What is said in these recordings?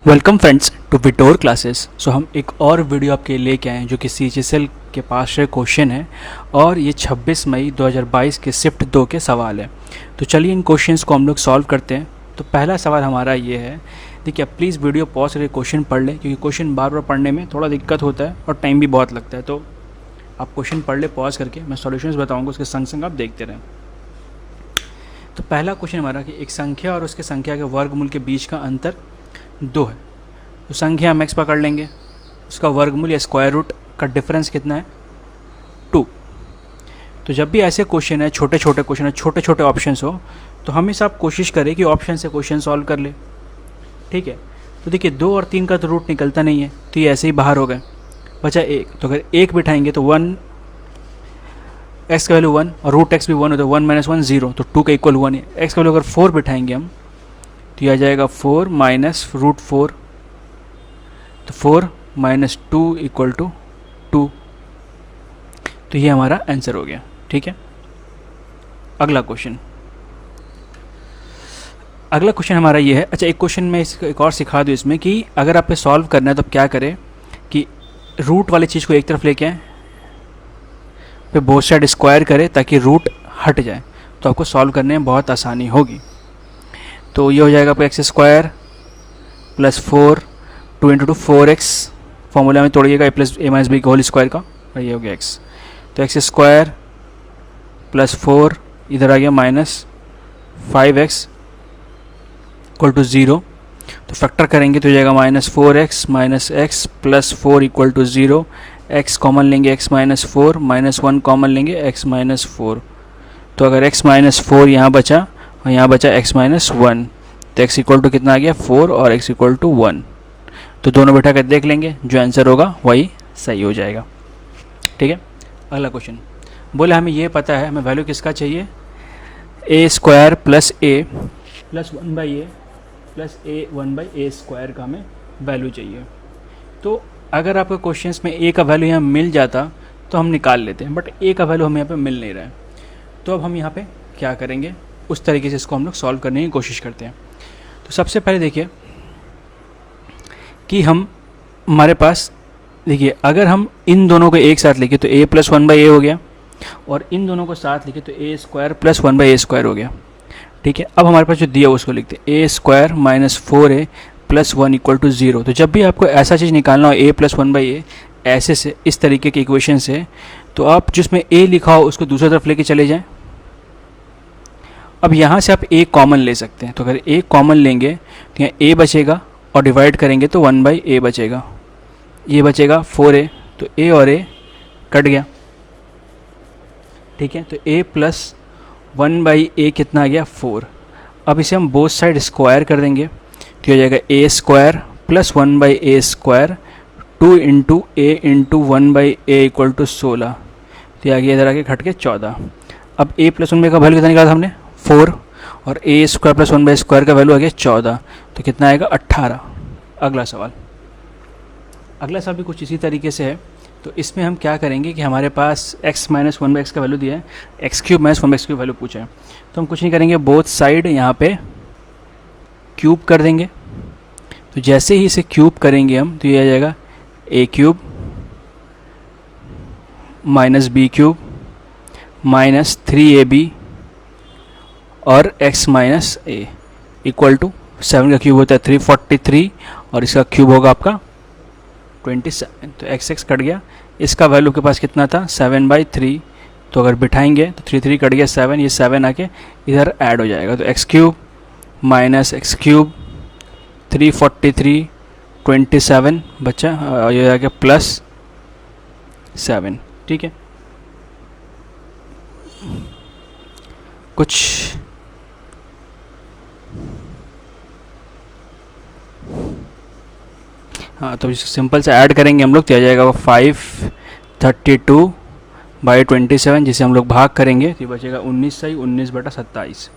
Welcome friends to Vitor classes. So हम एक और वीडियो आपके लिए लेके आए हैं जो कि CHSL के पास से क्वेश्चन है और ये 26 मई 2022 के शिफ्ट 2 के सवाल है। तो चलिए इन क्वेश्चंस को हम लोग सॉल्व करते हैं। तो पहला सवाल हमारा ये है, देखिए आप प्लीज़ वीडियो पॉज करके क्वेश्चन पढ़ लें क्योंकि क्वेश्चन बार बार पढ़ने में थोड़ा दिक्कत होता है और टाइम भी बहुत लगता है। तो आप क्वेश्चन पढ़ ले पॉज करके, मैं सॉल्यूशंस बताऊँगा, उसके संग संग आप देखते रहें। तो पहला क्वेश्चन हमारा कि एक संख्या और उसके संख्या के वर्गमूल के बीच का अंतर 2 है। तो संख्या हम x पकड़ लेंगे, उसका वर्गमूल या स्क्वायर रूट का डिफरेंस कितना है 2। तो जब भी ऐसे क्वेश्चन है, छोटे छोटे क्वेश्चन है, छोटे छोटे ऑप्शंस हो, तो हमेशा आप कोशिश करें कि ऑप्शन से क्वेश्चन सॉल्व कर ले। ठीक है। तो देखिए 2 और 3 का तो रूट निकलता नहीं है, तो ये ऐसे ही बाहर हो गए, बचा 1। तो अगर 1 बिठाएंगे तो 1, x का वैल्यू 1 और रूट x भी 1 हो तो 1 - 1 0, तो 2 का इक्वल 1 है। x का वैल्यू अगर 4 बिठाएंगे हम तो ये आ जाएगा 4 माइनस रूट 4, तो 4 माइनस 2 इक्वल टू 2। तो ये हमारा आंसर हो गया। ठीक है। अगला क्वेश्चन हमारा ये है। अच्छा, एक क्वेश्चन में इसको एक और सिखा दूँ इसमें कि अगर आपको सॉल्व करना है तो आप क्या करें कि रूट वाली चीज़ को एक तरफ लेके आएँ, फिर बोथ साइड स्क्वायर करें ताकि रूट हट जाए, तो आपको सॉल्व करने में बहुत आसानी होगी। तो ये हो जाएगा आपका x square plus 4 2 into 2 4x, formula में तोड़िएगा a minus b whole square का, और ये हो गया x। तो एक्स स्क्वायर प्लस 4 इधर आ गया माइनस 5x इक्वल टू 0। तो फैक्टर करेंगे तो हो जाएगा minus 4x minus x plus 4 equal to 0। x common लेंगे x माइनस 4, माइनस 1 कॉमन लेंगे x माइनस 4। तो अगर x माइनस 4 यहाँ बचा और यहाँ बचा x माइनस 1, तो x इक्वल टू कितना आ गया 4 और x इक्वल टू 1। तो दोनों बैठा कर देख लेंगे, जो आंसर होगा वही सही हो जाएगा। ठीक है। अगला क्वेश्चन बोले हमें ये पता है, हमें वैल्यू किसका चाहिए, a square plus a plus 1/a plus a 1/a square का हमें वैल्यू चाहिए। तो अगर आपके क्वेश्चंस में a का वैल्यू यहाँ मिल जाता तो हम निकाल लेते हैं, बट a का वैल्यू हमें यहाँ पे मिल नहीं रहा है। तो अब हम यहाँ पे क्या करेंगे, उस तरीके से इसको हम लोग सॉल्व करने की कोशिश करते हैं। तो सबसे पहले देखिए कि हमारे पास, देखिए अगर हम इन दोनों को एक साथ लिखे तो a प्लस 1/a हो गया, और इन दोनों को साथ लिखे तो a square plus 1/a square हो गया। ठीक है। अब हमारे पास जो दिया उसको लिखते हैं a square minus 4a plus 1 equal to 0। तो जब भी आपको ऐसा चीज़ निकालना हो a प्लस 1/a ऐसे से, इस तरीके के इक्वेशन से, तो आप जिसमें a लिखा हो उसको दूसरी तरफ लेके चले जाएँ। अब यहाँ से आप a कॉमन ले सकते हैं, तो अगर a कॉमन लेंगे तो यहाँ a बचेगा और डिवाइड करेंगे तो 1/a बचेगा, ये बचेगा 4a, तो a और a कट गया। ठीक है। तो a प्लस 1/a कितना आ गया 4। अब इसे हम बोथ साइड स्क्वायर कर देंगे तो हो जाएगा a square plus 1/a square 2 into a into 1/a equal to 16। तो ये आगे इधर आके घट के 14। अब a प्लस 1/a का वैल्यू कितना निकाला था हमने 4, और a square plus 1/a square का वैल्यू आ गया 14, तो कितना आएगा 18। अगला सवाल भी कुछ इसी तरीके से है। तो इसमें हम क्या करेंगे कि हमारे पास x माइनस 1/x का वैल्यू दिया है, एक्स क्यूब माइनस 1/x की वैल्यू पूछा है, तो हम कुछ नहीं करेंगे, बोथ साइड यहाँ पे क्यूब कर देंगे। तो जैसे ही इसे क्यूब करेंगे हम तो ये आ जाएगा a cube minus b cube minus 3ab और x minus a equal to 7 का क्यूब होता है 343 और इसका क्यूब होगा आपका 27। तो x कट गया, इसका वैल्यू के पास कितना था 7/3, तो अगर बिठाएंगे तो 3 कट गया 7, ये 7 आके इधर ऐड हो जाएगा। तो x cube minus x cube 343 27 बचा, ये आके प्लस 7। ठीक है। कुछ हाँ, तो सिंपल से ऐड करेंगे हम लोग तो आ जाएगा 532/27, जिसे हम लोग भाग करेंगे तो बचेगा 19 सही 19/27।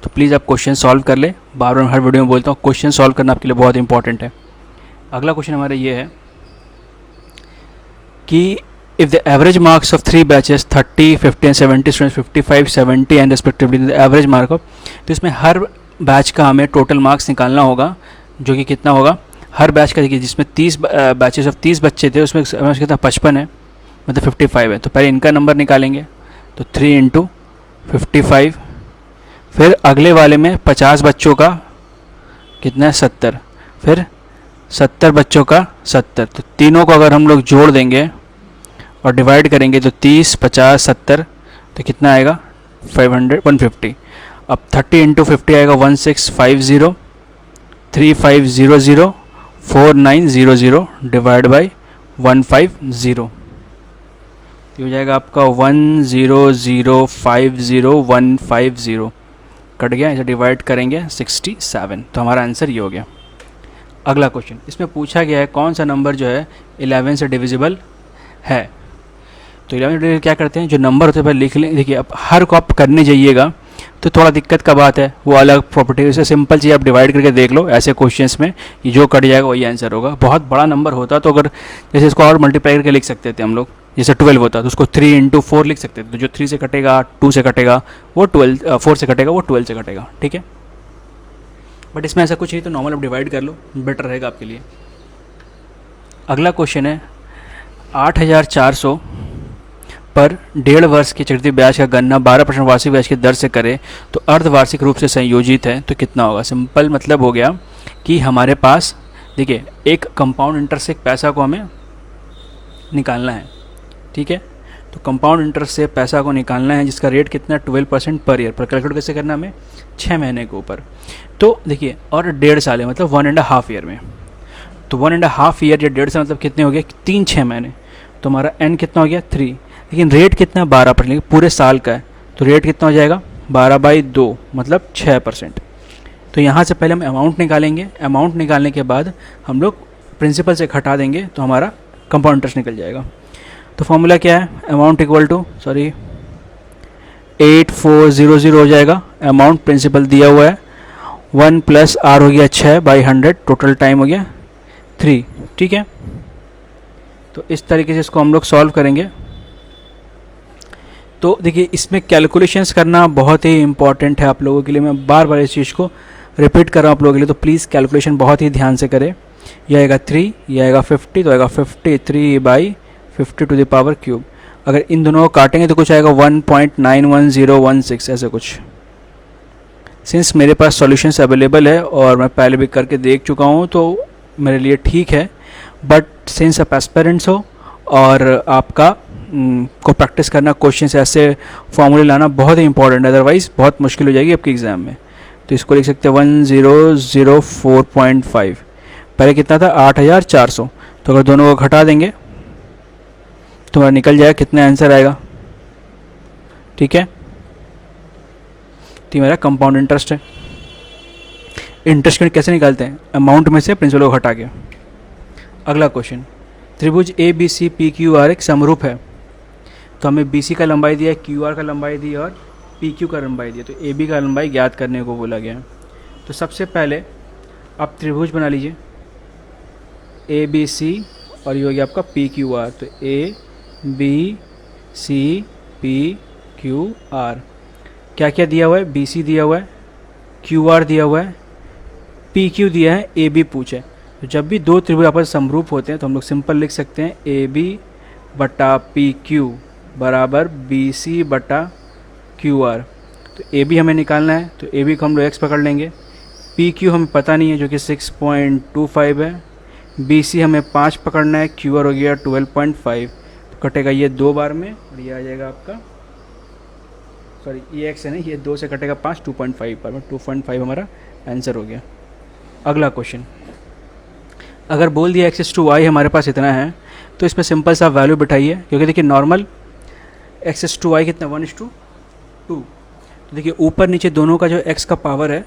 तो प्लीज़ आप क्वेश्चन सॉल्व कर ले, बार बार हर वीडियो में बोलता हूँ क्वेश्चन सॉल्व करना आपके लिए बहुत इंपॉर्टेंट है। अगला क्वेश्चन हमारा ये है कि if the average marks of 3 batches 30, 50 and 70 students 55, 70 and respectively the average mark of, तो इसमें हर बैच का हमें टोटल मार्क्स निकालना होगा, जो कि कितना होगा हर बैच का देखिए, जिसमें 30 बैचेस ऑफ 30 बच्चे थे, उसमें कितना 55 है, मतलब 55 है। तो पहले इनका नंबर निकालेंगे, तो 3 इंटू 55। फिर अगले वाले में 50 बच्चों का कितना है 70, फिर 70 बच्चों का 70। तो तीनों को अगर हम लोग जोड़ देंगे और डिवाइड करेंगे तो 30 50 70, तो कितना आएगा 150। अब 30 इंटू 50 आएगा 1650, 3500 4900 डिवाइड बाई 150, तो हो जाएगा आपका 10050 कट गया। इसे डिवाइड करेंगे 67, तो हमारा आंसर ये हो गया। अगला क्वेश्चन, इसमें पूछा गया है कौन सा नंबर जो है 11 से डिविजिबल है। तो 11 से डिविजिबल क्या करते हैं, जो नंबर होते हैं पहले लिख लें। देखिए अब हर को आप करने जाइएगा तो थोड़ा दिक्कत का बात है, वो अलग प्रॉपर्टी। इसे सिंपल चीज़ आप डिवाइड करके देख लो, ऐसे क्वेश्चंस में ये जो कट जाएगा वही आंसर होगा। बहुत बड़ा नंबर होता तो अगर जैसे इसको और मल्टीप्लाई करके लिख सकते थे हम लोग, जैसे 12 होता तो उसको 3 इंटू 4 लिख सकते थे, तो जो 3 से कटेगा 2 से कटेगा वो 12, 4 से कटेगा वो 12 से कटेगा, ठीक है। बट इसमें ऐसा कुछ नहीं, तो नॉर्मल आप डिवाइड कर लो, बेटर रहेगा आपके लिए। अगला क्वेश्चन है 8400 पर 1.5 वर्ष की चक्रवृद्धि ब्याज का गणना 12% वार्षिक ब्याज की दर से करें तो अर्धवार्षिक रूप से संयोजित है तो कितना होगा। सिंपल मतलब हो गया कि हमारे पास देखिए एक कंपाउंड इंटरेस्ट से पैसा को हमें निकालना है, ठीक है। तो कंपाउंड इंटरेस्ट से पैसा को निकालना है जिसका रेट कितना 12% पर ईयर। पर कैलकुलेट कैसे करना हमें, 6 महीने के ऊपर। तो देखिए और 1.5 साल है, मतलब 1.5 ईयर में। तो 1.5 ईयर या 1.5 साल मतलब कितने हो गए 3-6 महीने। तो हमारा एन कितना हो गया 3, लेकिन रेट कितना 12%, लेकिन पूरे साल का है तो रेट कितना हो जाएगा 12/2 मतलब 6%। तो यहाँ से पहले हम अमाउंट निकालेंगे, अमाउंट निकालने के बाद हम लोग प्रिंसिपल से घटा देंगे तो हमारा कंपाउंड इंटरेस्ट निकल जाएगा। तो फॉर्मूला क्या है, अमाउंट इक्वल टू 8400 हो जाएगा। अमाउंट प्रिंसिपल दिया हुआ है 1 प्लस आर हो गया 6/100, टोटल टाइम हो गया 3, ठीक है। तो इस तरीके से इसको हम लोग सॉल्व करेंगे। तो देखिए इसमें कैलकुलेशंस करना बहुत ही इंपॉर्टेंट है आप लोगों के लिए। मैं बार बार इस चीज़ को रिपीट कर रहा हूँ आप लोगों के लिए, तो प्लीज़ कैलकुलेशन बहुत ही ध्यान से करें। यह आएगा 3, यह आएगा 50, तो आएगा 53/50 टू द पावर क्यूब। अगर इन दोनों को काटेंगे तो कुछ आएगा 1.91016 ऐसे कुछ। सिंस मेरे पास सॉल्यूशंस अवेलेबल है और मैं पहले भी करके देख चुका हूँ तो मेरे लिए ठीक है। बट सिंस आप एस्पिरेंट्स हो और आपका को प्रैक्टिस करना, क्वेश्चन ऐसे फॉर्मूले लाना बहुत ही इंपॉर्टेंट है, अदरवाइज़ बहुत मुश्किल हो जाएगी आपके एग्ज़ाम में। तो इसको लिख सकते हैं 1004.5। पहले कितना था 8400, तो अगर दोनों को घटा देंगे तो हमारा निकल जाएगा कितना आंसर आएगा, ठीक है। तो मेरा कंपाउंड इंटरेस्ट है। इंटरेस्ट कैसे निकालते हैं, अमाउंट में से प्रिंसिपल को हटा के। अगला क्वेश्चन, त्रिभुज A B C P Q R एक समरूप है। तो हमें बी सी का लंबाई दिया है, क्यू आर का लंबाई दी और पी क्यू का लंबाई दिया, तो ए बी का लंबाई ज्ञात करने को बोला गया है। तो सबसे पहले आप त्रिभुज बना लीजिए ए बी सी और ये हो गया आपका पी क्यू आर। तो A B C P Q R क्या क्या दिया हुआ है, बी सी दिया हुआ है, क्यू आर दिया हुआ है, पी क्यू दिया है, ए बी पूछे। तो जब भी दो त्रिभुज आपस में समरूप होते हैं तो हम लोग सिंपल लिख सकते हैं ए बी बटा पी क्यू बराबर बी सी बटा क्यू आर। तो ए बी हमें निकालना है तो ए बी को हम लोग एक्स पकड़ लेंगे, पी क्यू हमें पता नहीं है जो कि 6.25 है, बी सी हमें 5 पकड़ना है, क्यू आर हो गया 12.5। तो कटेगा ये 2 बार में और ये आ जाएगा आपका, सॉरी ये एक्स है नहीं, ये 2 से कटेगा 5, 2.5 पर में 2.5 हमारा आंसर हो गया। अगला क्वेश्चन, अगर बोल दिया एक्स टू वाई हमारे पास इतना है तो इसमें सिंपल सा वैल्यू बिठाइए, क्योंकि देखिए नॉर्मल एक्स टू वाई कितना 1:2। तो देखिए ऊपर नीचे दोनों का जो एक्स का पावर है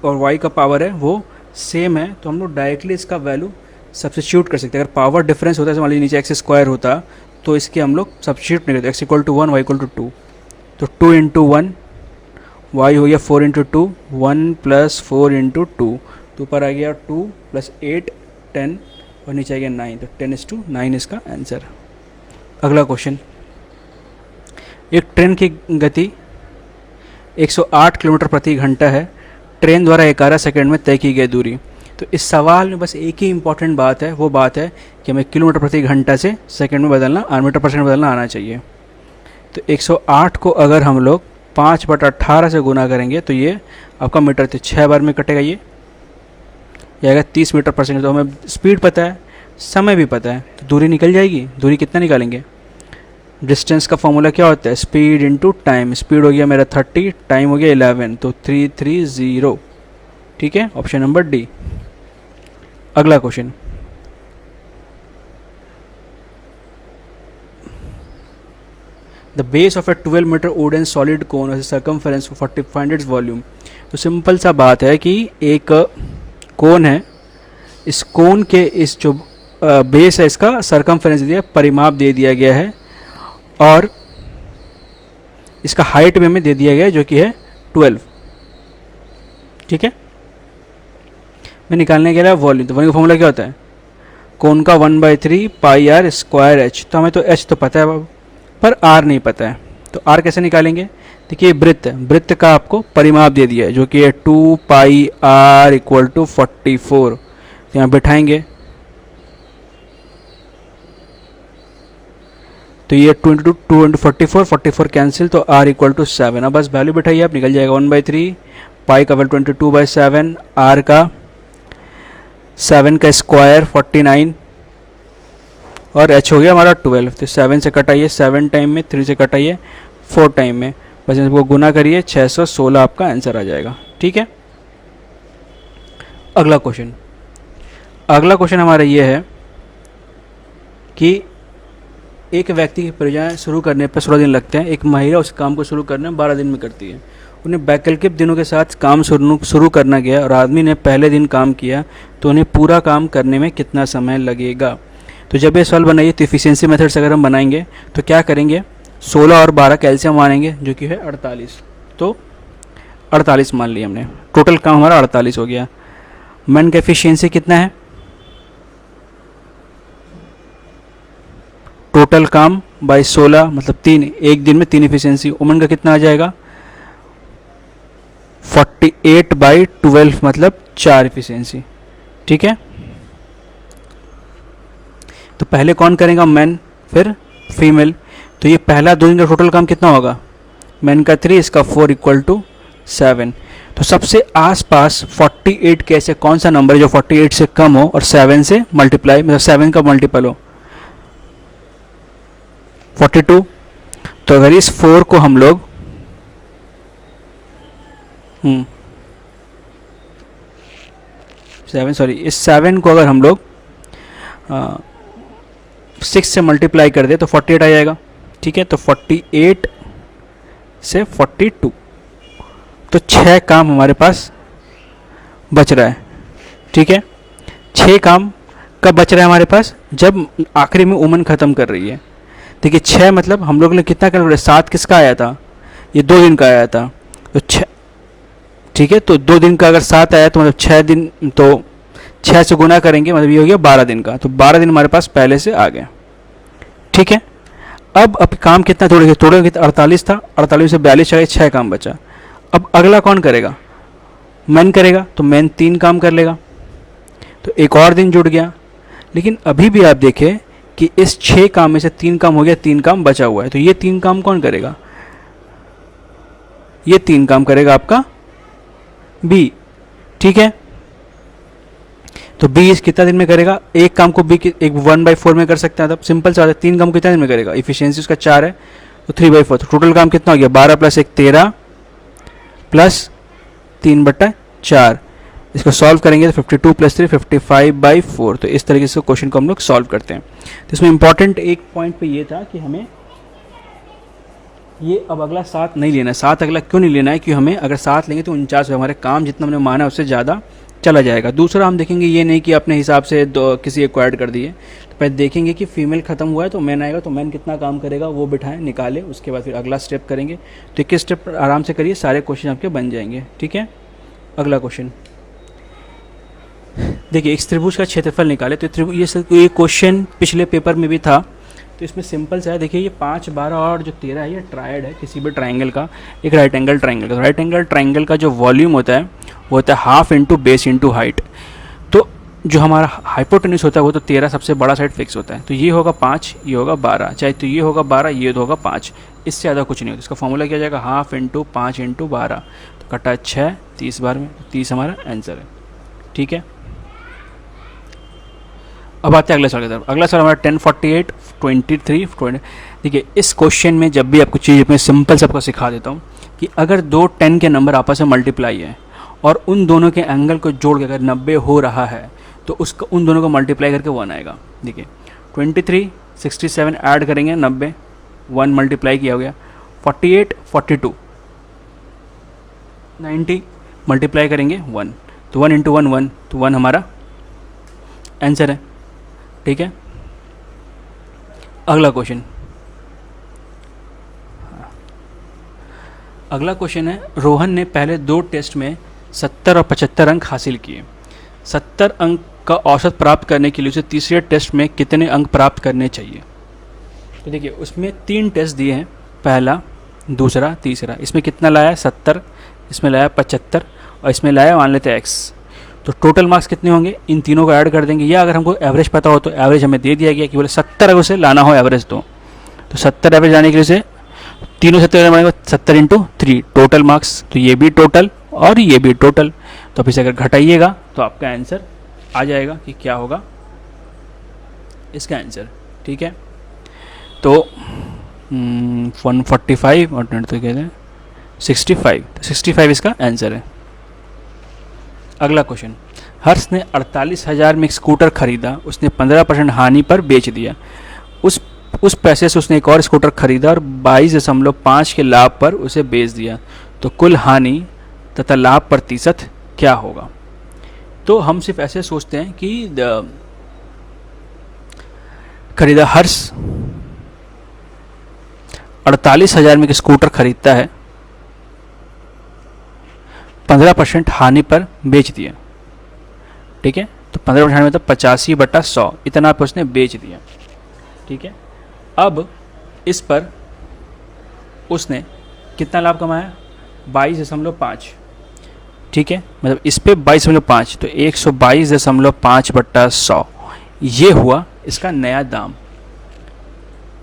और वाई का पावर है वो सेम है, तो हम लोग डायरेक्टली इसका वैल्यू सब्स्टिट्यूट कर सकते हैं। अगर पावर डिफरेंस होता है, मान लीजिए नीचे एक्स स्क्वायर होता तो इसके हम लोग सब्स्टिट्यूट नहीं करते, x equal to 1 y equal to 2। तो 2 इंटू 1 वाई हो गया 4 इंटू 2, 1 प्लस 4 इंटू 2, तो ऊपर आ गया 2 प्लस 8 10 और नीचे आ गया 9, तो 10:9 इसका आंसर। अगला क्वेश्चन, एक ट्रेन की गति 108 किलोमीटर प्रति घंटा है, ट्रेन द्वारा 11 सेकंड में तय की गई दूरी। तो इस सवाल में बस एक ही इम्पॉर्टेंट बात है, वो बात है कि हमें किलोमीटर प्रति घंटा से सेकंड में बदलना और मीटर पर सेकंड बदलना आना चाहिए। तो 108 को अगर हम लोग 5/18 से गुना करेंगे तो ये आपका मीटर थे 6 बार में कटेगा, ये आएगा 30 मीटर पर सेकंड। तो हमें स्पीड पता है, समय भी पता है, तो दूरी निकल जाएगी। दूरी कितना निकालेंगे? डिस्टेंस का फॉर्मूला क्या होता है? Speed into time. स्पीड हो गया मेरा 30, टाइम हो गया 11, तो 330। ठीक है, ऑप्शन नंबर डी। अगला question, the base of a 12 metre wooden solid cone और सर्कमफेरेंस 45 वॉल्यूम। तो सिंपल सा बात है कि एक कोन है, इस कोन के इस जो बेस है इसका सर्कमफेरेंस दिया, परिमाप दे दिया गया है, और इसका हाइट भी हमें दे दिया गया है जो कि है 12। ठीक है, मैं निकालने के लिए वॉल्यूम, तो वॉल्यूम का फॉर्मूला क्या होता है? कोन का 1/3 पाई आर स्क्वायर एच। तो हमें तो एच तो पता है बाबू, पर आर नहीं पता है, तो आर कैसे निकालेंगे? देखिए वृत्त है, वृत्त का आपको परिमाप दे दिया है जो कि है 2 पाई आर इक्वल टू 44। तो यहाँ बिठाएंगे तो ये 2 इंटू 2 इंटू 44 कैंसिल, तो आर इक्वल टू 7। अब बस वैल्यू बिठाइए, आप निकल जाएगा 1/3 पाई का वैल्यू 22/7, आर का 7 का स्क्वायर 49, और एच हो गया हमारा 12। तो 7 से कटाइए 7 टाइम में, 3 से कटाइए 4 टाइम में, बस इसको गुना करिए 616 आपका आंसर आ जाएगा। ठीक है, अगला क्वेश्चन, अगला क्वेश्चन हमारा ये है कि एक व्यक्ति की परियोजना शुरू करने पर 16 दिन लगते हैं, एक महिला उस काम को शुरू करने में 12 दिन में करती है। उन्हें वैकल्पिक दिनों के साथ काम शुरू करना गया और आदमी ने पहले दिन काम किया, तो उन्हें पूरा काम करने में कितना समय लगेगा? तो जब ये सवाल बनाइए तो इफिशिएंसी मेथड से अगर हम बनाएंगे तो क्या करेंगे? 16 और 12 कैल्शियम मानेंगे जो कि है 48, तो 48 मान लिया हमने, टोटल काम हमारा 48 हो गया। मैन का एफिशिएंसी कितना है? टोटल काम बाई 16 मतलब 3, एक दिन में 3 एफिशिएंसी। वुमन का कितना आ जाएगा? 48/12 मतलब 4 एफिशिएंसी। ठीक है, तो पहले कौन करेगा? मैन, फिर फीमेल। तो ये पहला 2 दिन का टोटल काम कितना होगा? मैन का 3, इसका 4 इक्वल टू 7। तो सबसे आसपास 48 के ऐसे कौन सा नंबर है जो 48 से कम हो और 7 से मल्टीप्लाई, मतलब 7 का मल्टीपल हो? 42। तो अगर इस 4 को हम लोग इस 7 को अगर हम लोग 6 से मल्टीप्लाई कर दे तो 48 आ जाएगा। ठीक है, तो 48 से 42, तो 6 काम हमारे पास बच रहा है। ठीक है, 6 काम कब बच रहा है हमारे पास? जब आखिरी में वुमन ख़त्म कर रही है। देखिए 6 मतलब हम लोग ने कितना कर, 7 किसका आया था? ये 2 दिन का आया था, तो 6। ठीक है, तो 2 दिन का अगर 7 आया तो मतलब 6 दिन, तो 6 से गुना करेंगे मतलब ये हो गया 12 दिन का, तो 12 दिन हमारे पास पहले से आ गए। ठीक है, अब काम कितना तोड़ेंगे? 48 था, 48 से 42 आए, 6 काम बचा। अब अगला कौन करेगा? मैन करेगा, तो मैन 3 काम कर लेगा, तो एक और दिन जुड़ गया। लेकिन अभी भी आप देखें कि इस 6 काम में से 3 काम हो गया, 3 काम बचा हुआ है, तो ये 3 काम कौन करेगा? ये 3 काम करेगा आपका बी। ठीक है, तो बी इस कितना दिन में करेगा? एक काम को बी एक 1/4 में कर सकते हैं, तब सिंपल सा 3 काम कितना दिन में करेगा? इफिशियंसी उसका 4 है, तो 3/4। तो टोटल काम कितना हो गया? 12 + 1 13 प्लस 3/4। इसको सॉल्व करेंगे तो 52 + 3 55/4। तो इस तरीके से क्वेश्चन को हम लोग सॉल्व करते हैं। तो इसमें इंपॉर्टेंट एक पॉइंट पे ये था कि हमें ये अब अगला 7 नहीं लेना है। 7 अगला क्यों नहीं लेना है? क्योंकि हमें अगर 7 लेंगे तो 49 हमारे काम जितना हमने माना है उससे ज़्यादा चला जाएगा। दूसरा हम देखेंगे ये नहीं कि अपने हिसाब से किसी एक को ऐड कर दिए, तो पहले देखेंगे कि फीमेल ख़त्म हुआ है तो मैन आएगा, तो मैन कितना काम करेगा वो बिठाएं, निकाले, उसके बाद फिर अगला स्टेप करेंगे। तो 21 स्टेप आराम से करिए, सारे क्वेश्चन आपके बन जाएंगे। ठीक है, अगला क्वेश्चन देखिए, एक त्रिभुज का क्षेत्रफल निकाले। तो ये क्वेश्चन पिछले पेपर में भी था, तो इसमें सिंपल सा है। देखिए ये 5, 12 और जो 13 है ये ट्रायड है किसी भी ट्राइंगल का, एक राइट एंगल ट्राइंगल का। राइट एंगल ट्राइंगल का जो वॉल्यूम होता है वो होता है half into base into height. जो हमारा हाइपोटेन्यूस होता है वो तो 13 सबसे बड़ा साइड फिक्स होता है, तो ये होगा 5, ये होगा 12, चाहे तो ये होगा 12, ये तो होगा 5, इससे ज़्यादा कुछ नहीं होता। इसका फॉर्मूला क्या जाएगा, हाफ इंटू 5 इंटू 12, तो कटा 6, 30 बार में, 30 हमारा आंसर है। ठीक है, अब आते हैं अगले सवाल की तरफ। अगला सवाल हमारा 1048 23 20। देखिए इस क्वेश्चन में जब भी आपको चीज़ मैं सिंपल से आपको सिखा देता हूँ कि अगर दो 10 के नंबर आपस में मल्टीप्लाई है और उन दोनों के एंगल को जोड़ के अगर 90 हो रहा है तो उसका उन दोनों को मल्टीप्लाई करके 1 आएगा। देखिए 23 67 ऐड करेंगे 90, 1 मल्टीप्लाई किया हो गया। 48 42 90 मल्टीप्लाई करेंगे 1, तो 1 इंटू 1 1, तो 1 हमारा आंसर है। ठीक है, अगला क्वेश्चन, अगला क्वेश्चन है रोहन ने पहले 2 टेस्ट में 70 और 75 अंक हासिल किए। 70 अंक का औसत प्राप्त करने के लिए उसे तीसरे टेस्ट में कितने अंक प्राप्त करने चाहिए। तो देखिए उसमें 3 टेस्ट दिए हैं, पहला, दूसरा, तीसरा। इसमें कितना लाया है 70, इसमें लाया 75 और इसमें लाया मान लेते हैं x। तो टोटल मार्क्स कितने होंगे, इन तीनों को ऐड कर देंगे, या अगर हमको एवरेज पता हो तो एवरेज हमें दे दिया गया कि बोले 70 अगर उसे लाना हो एवरेज, तो 70 एवरेज लाने के लिए उसे तीनों 70 बनेगा, 70 इंटू 3 टोटल मार्क्स, तो ये भी टोटल और ये भी टोटल। तो फिर से अगर घटाइएगा तो आपका आंसर आ जाएगा कि क्या होगा इसका आंसर। ठीक है, तो 145 और तो कहते हैं 65, तो 65 इसका आंसर है। अगला क्वेश्चन, हर्ष ने 48,000 में एक स्कूटर खरीदा, उसने 15% हानि पर बेच दिया। उस पैसे से उसने एक और स्कूटर खरीदा और 22.5 के लाभ पर उसे बेच दिया, तो कुल हानि तथा लाभ प्रतिशत क्या होगा। तो हम सिर्फ ऐसे सोचते हैं कि खरीदा हर्ष 48,000 में एक स्कूटर खरीदता है, 15% हानि पर बेच दिया। ठीक है, तो 15% मतलब 85/100 इतना पे उसने बेच दिया। ठीक है, अब इस पर उसने कितना लाभ कमाया, 22.5। ठीक है, मतलब इस पे 22.5, तो 122.5/100 ये हुआ इसका नया दाम।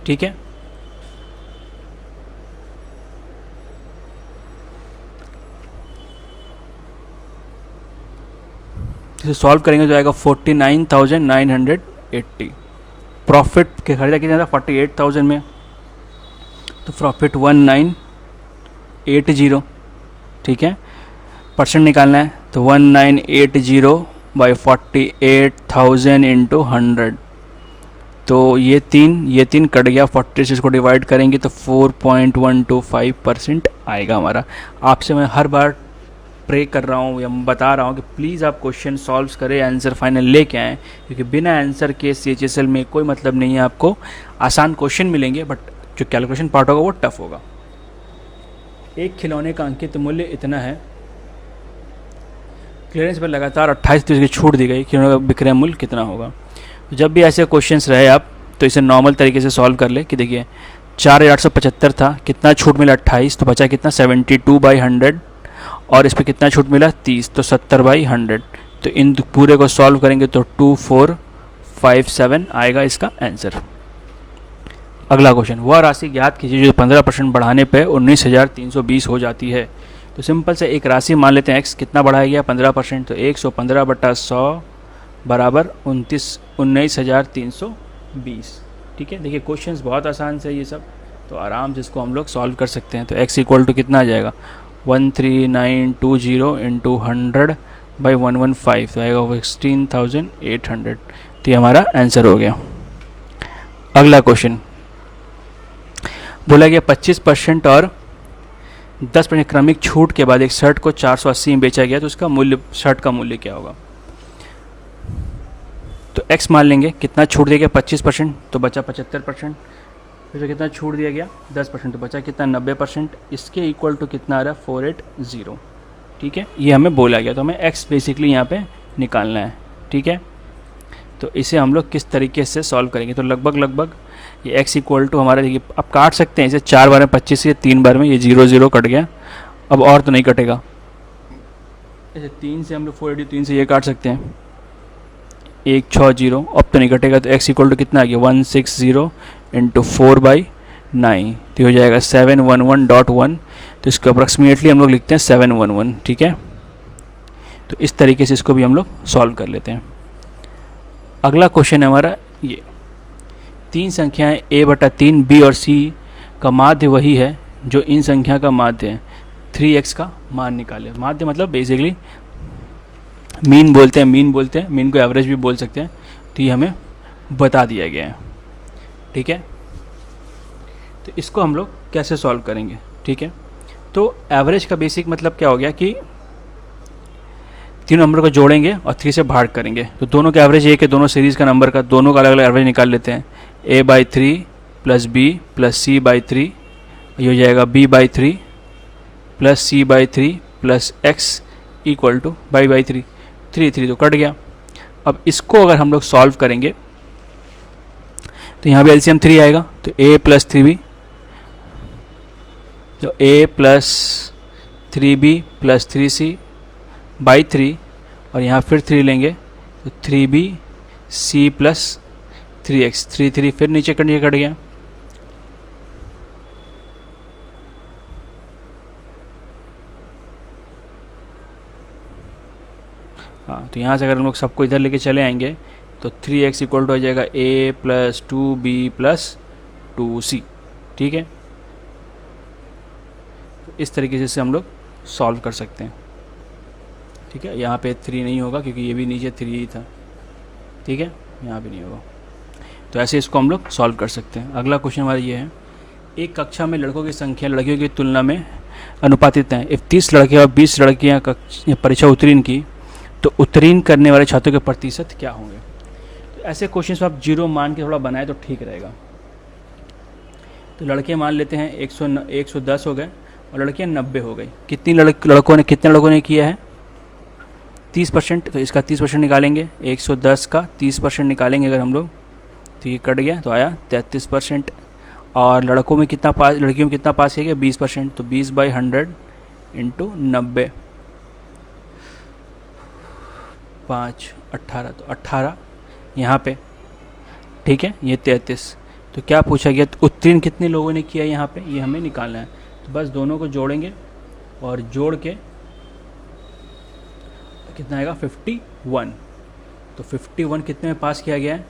ठीक है, इसे सॉल्व करेंगे तो आएगा 49,980। प्रॉफिट के खरीदा कितना था 48,000 में, तो प्रॉफिट 1980। ठीक है, परसेंट निकालना है, तो 1980/48,000 इंटू 100, तो ये तीन कट गया, 40 से इसको डिवाइड करेंगे तो 4.125% आएगा हमारा। आपसे मैं हर बार प्रे कर रहा हूँ या बता रहा हूँ कि प्लीज़ आप क्वेश्चन सॉल्व करें, आंसर फाइनल लेके आएँ, क्योंकि बिना आंसर के CHSL में कोई मतलब नहीं है। आपको आसान क्वेश्चन मिलेंगे बट जो कैलकुलेशन पार्ट होगा वो टफ होगा। एक खिलौने का अंकित मूल्य इतना है, क्लियरेंस पर लगातार 28 की छूट दी गई, खिलौने का विक्रय मूल्य कितना होगा। तो जब भी ऐसे क्वेश्चंस रहे आप तो इसे नॉर्मल तरीके से सॉल्व कर ले कि देखिए 4,875 था, कितना छूट मिला 28, तो बचा कितना 72/100, और इस पर कितना छूट मिला 30, तो 70/100। तो इन पूरे को सॉल्व करेंगे तो 2457 आएगा इसका आंसर। अगला क्वेश्चन, वह राशि ज्ञात कीजिए जो 15% बढ़ाने पर 19,320 हो जाती है। तो सिंपल से एक राशि मान लेते हैं x, कितना बढ़ाया गया 15%, तो 115/100 बराबर 19,320। ठीक है, देखिए क्वेश्चंस बहुत आसान से ये सब, तो आराम से इसको हम लोग सॉल्व कर सकते हैं। तो x इक्वल टू कितना आ जाएगा 13920 इंटू 100/115, तो आएगा 16,800। तो ये हमारा आंसर हो गया। अगला क्वेश्चन बोला गया 25% और 10% क्रमिक छूट के बाद एक शर्ट को 480 में बेचा गया, तो उसका मूल्य, शर्ट का मूल्य क्या होगा। तो x मान लेंगे, कितना छूट दिया गया 25%, तो बचा 75%, फिर कितना छूट दिया गया 10%, तो बचा कितना 90%, इसके इक्वल टू कितना आ रहा है 480। ठीक है, ये हमें बोला गया, तो हमें x बेसिकली यहाँ पे निकालना है। ठीक है, तो इसे हम लोग किस तरीके से सॉल्व करेंगे, तो लगभग ये x इक्वल टू हमारा, देखिए आप काट सकते हैं इसे 4 बार में 25 से 3 बार में, ये 0 0 कट गया, अब और तो नहीं कटेगा। ऐसे 3 से हम लोग 480, 3 से ये काट सकते हैं, 160, अब तो नहीं कटेगा, तो x इक्वल टू कितना आ गया 160 इंटू 4/9, तो हो जाएगा 711.1, तो इसको अप्रॉक्सीमेटली हम लोग लिखते हैं 711, ठीक है। तो इस तरीके से इसको भी हम लोग सॉल्व कर लेते हैं। अगला क्वेश्चन है हमारा ये, 3 संख्याएं a/3 b और c का माध्य वही है जो इन संख्या का माध्य है, 3x का मान निकाले। माध्य मतलब बेसिकली मीन बोलते हैं, मीन को एवरेज भी बोल सकते हैं, तो ये हमें बता दिया गया है, ठीक है। तो इसको हम लोग कैसे सॉल्व करेंगे, ठीक है। तो एवरेज का बेसिक मतलब क्या हो गया कि तीनों नंबर को जोड़ेंगे और 3 से भाग करेंगे, तो दोनों का एवरेज एक है, दोनों सीरीज़ का नंबर का, दोनों का अलग अलग एवरेज निकाल लेते हैं। a/3 plus b plus c/3, ये हो जाएगा b/3 plus c/3 plus x equal to y/3, 3 तो कट गया। अब इसको अगर हम लोग सॉल्व करेंगे तो यहाँ भी एलसीएम 3 आएगा, तो a प्लस 3b, तो a plus 3b plus 3c/3, और यहाँ फिर 3 लेंगे तो 3b c प्लस 3x, 3 फिर नीचे कट गया। हाँ, तो यहाँ से अगर हम लोग सबको इधर लेके चले आएंगे तो 3x इक्वल टू हो जाएगा a plus 2b plus 2c, ठीक है। तो इस तरीके से हम लोग सॉल्व कर सकते हैं, ठीक है। यहाँ पे 3 नहीं होगा क्योंकि ये भी नीचे 3 ही था, ठीक है, यहाँ भी नहीं होगा। तो ऐसे इसको हम लोग सॉल्व कर सकते हैं। अगला क्वेश्चन हमारा ये है, एक कक्षा में लड़कों की संख्या लड़कियों की तुलना में अनुपातित है। 30 लड़के और 20 लड़कियाँ परीक्षा उत्तीर्ण की तो उत्तीर्ण करने वाले छात्रों के प्रतिशत क्या होंगे। तो ऐसे क्वेश्चन आप 0 मान के थोड़ा बनाए तो ठीक रहेगा। तो लड़के मान लेते हैं 110 हो गए और लड़कियाँ 90 हो गई। कितने लड़कों ने किया है 30%, तो इसका 30% निकालेंगे, 110 का 30% निकालेंगे अगर हम लोग, तो ये कट गया, तो आया 33%। और लड़कियों में कितना पास किया गया 20%, तो 20/100 इंटू 90, 5 18, तो 18 यहाँ पे, ठीक है, ये 33। तो क्या पूछा गया, तो उत्तीर्ण कितने लोगों ने किया यहाँ पे, ये हमें निकालना है। तो बस दोनों को जोड़ेंगे और जोड़ के कितना आएगा 51। तो 51 कितने में पास किया गया है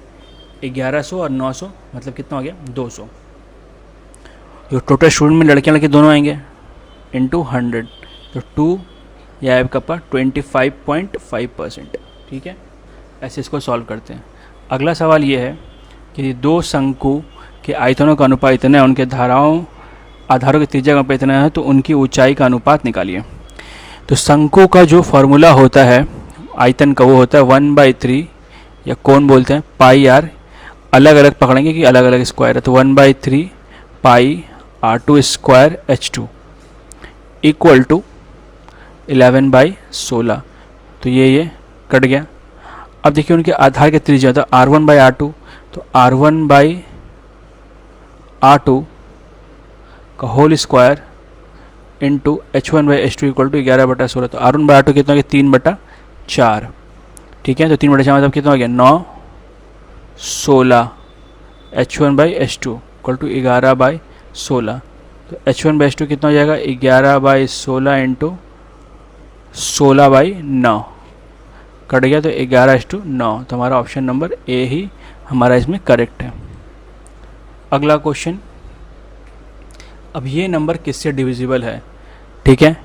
1100 और 900, मतलब कितना हो गया 200। जो टोटल स्टूडेंट में लड़के दोनों आएंगे इंटू 100, तो 2 या आपका पर 25.5%, ठीक है। ऐसे इसको सॉल्व करते हैं। अगला सवाल ये है कि दो शंकु के आयतनों का अनुपात इतना है, उनके आधारों की त्रिज्या का अनुपात इतना है, तो उनकी ऊंचाई का अनुपात निकालिए। तो शंकु का जो फॉर्मूला होता है आयतन का, वो होता है 1/3, या कौन बोलते हैं πr, अलग अलग पकड़ेंगे कि अलग अलग स्क्वायर है, तो 1/3 πr2 square h2 equal to 11/16। तो ये कट गया। अब देखिए उनके आधार के त्रिज्या था r1/r2, तो r1/r2 का whole square into h1/h2 equal to 11/16। तो r1/r2 कितना हो गया 3/4, ठीक है। तो 3/4 मतलब कितना हो गया 9 16, h1/h2 इक्वल टू 11/16। तो h1/h2 कितना हो जाएगा 11/16 इंटू 16/9, कट गया, तो 11:9। तो हमारा ऑप्शन नंबर ए ही हमारा इसमें करेक्ट है। अगला क्वेश्चन, अब ये नंबर किससे डिविजिबल है, ठीक है।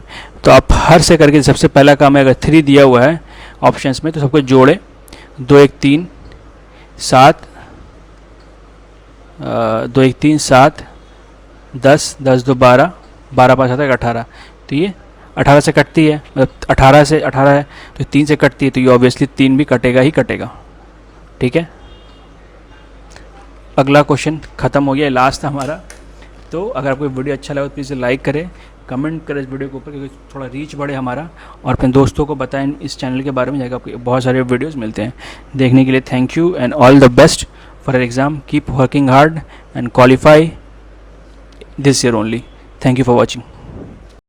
तो आप हर से करके सबसे पहला काम है, अगर 3 दिया हुआ है ऑप्शंस में तो सबको जोड़े, 2 1 3 7, 2 1 3 7, 10 10 2 12, 12 5 आता है 18। तो ये 18 से कटती है, मतलब 18 से 18 है तो 3 से कटती है, तो ये ऑब्वियसली 3 भी कटेगा ही कटेगा, ठीक है। अगला क्वेश्चन ख़त्म हो गया, लास्ट था हमारा। तो अगर आपको वीडियो अच्छा लगा तो प्लीज़ लाइक करें, कमेंट करें इस वीडियो के ऊपर, क्योंकि थोड़ा रीच बढ़े हमारा, और अपने दोस्तों को बताएं इस चैनल के बारे में, जाकर आपको बहुत सारे वीडियोस मिलते हैं। देखने के लिए thank you and all the best for your exam. Keep working hard and qualify this year only. Thank you for watching.